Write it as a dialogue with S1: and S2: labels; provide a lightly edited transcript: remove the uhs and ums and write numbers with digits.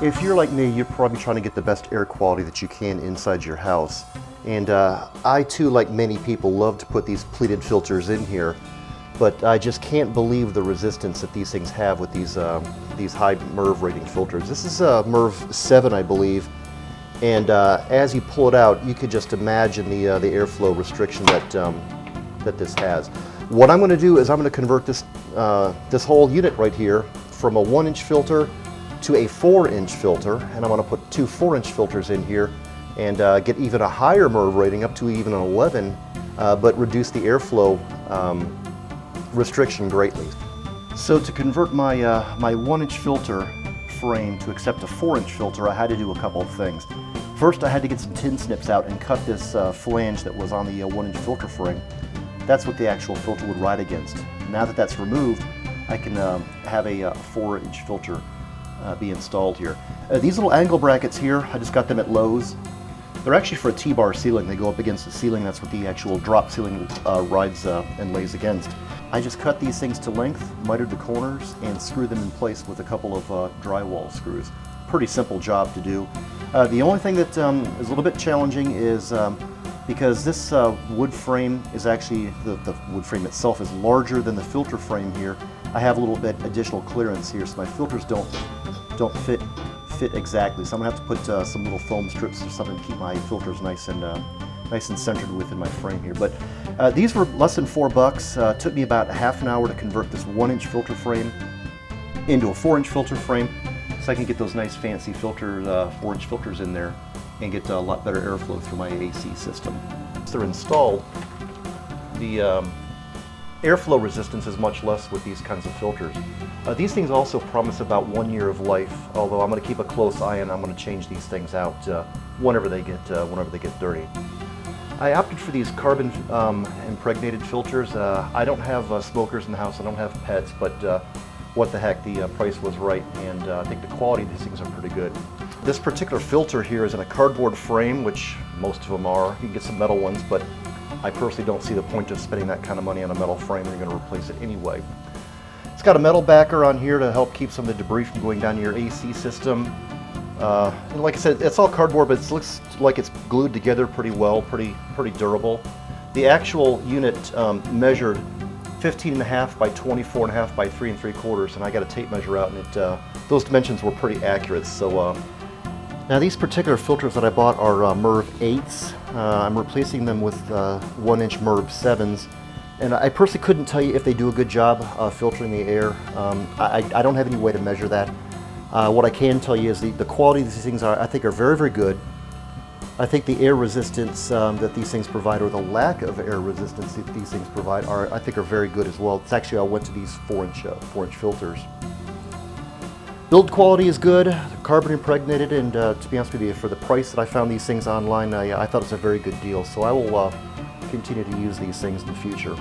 S1: If you're like me, you're probably trying to get the best air quality that you can inside your house. And I too, like many people, love to put these pleated filters in here, but I just can't believe the resistance that these things have with these high MERV rating filters. This is a MERV 7, I believe, and as you pull it out, you could just imagine the airflow restriction that this has. What I'm going to do is I'm going to convert this whole unit right here from a 1-inch filter to a 4-inch filter, and I'm going to put two 4-inch filters in here and get even a higher MERV rating, up to even an 11, but reduce the airflow restriction greatly. So to convert my 1-inch filter frame to accept a 4-inch filter, I had to do a couple of things. First, I had to get some tin snips out and cut this flange that was on the 1-inch filter frame. That's what the actual filter would ride against. Now that that's removed, I can have a 4-inch filter be installed here. These little angle brackets here, I just got them at Lowe's. They're actually for a T-bar ceiling. They go up against the ceiling. That's what the actual drop ceiling rides and lays against. I just cut these things to length, mitered the corners, and screwed them in place with a couple of drywall screws. Pretty simple job to do. The only thing that is a little bit challenging is because this wood frame is actually, the wood frame itself is larger than the filter frame here. I have a little bit additional clearance here, so my filters don't fit exactly. So I'm gonna have to put some little foam strips or something to keep my filters nice and centered within my frame here. But these were less than $4. Took me about half an hour to convert this 1-inch filter frame into a 4-inch filter frame, so I can get those nice fancy filters, 4-inch filters in there, and get a lot better airflow through my AC system. Once they're installed, the airflow resistance is much less with these kinds of filters. These things also promise about 1 year of life, although I'm going to keep a close eye and I'm going to change these things out whenever they get dirty. I opted for these carbon impregnated filters. I don't have smokers in the house, I don't have pets, but what the heck, the price was right, and I think the quality of these things are pretty good. This particular filter here is in a cardboard frame, which most of them are. You can get some metal ones, but I personally don't see the point of spending that kind of money on a metal frame when you're going to replace it anyway. It's got a metal backer on here to help keep some of the debris from going down your AC system. And like I said, it's all cardboard, but it looks like it's glued together pretty well, pretty durable. The actual unit measured 15.5 by 24.5 by 3 3/4, and I got a tape measure out, and those dimensions were pretty accurate. So now these particular filters that I bought are MERV 8s. I'm replacing them with 1-inch MERV 7s. And I personally couldn't tell you if they do a good job filtering the air. I don't have any way to measure that. What I can tell you is the quality of these things I think are very, very good. I think the air resistance that these things provide, or the lack of air resistance that these things provide, I think are very good as well. It's actually, I went to these 4-inch filters. Build quality is good, carbon impregnated, and to be honest with you, for the price that I found these things online, I thought it was a very good deal. So I will continue to use these things in the future.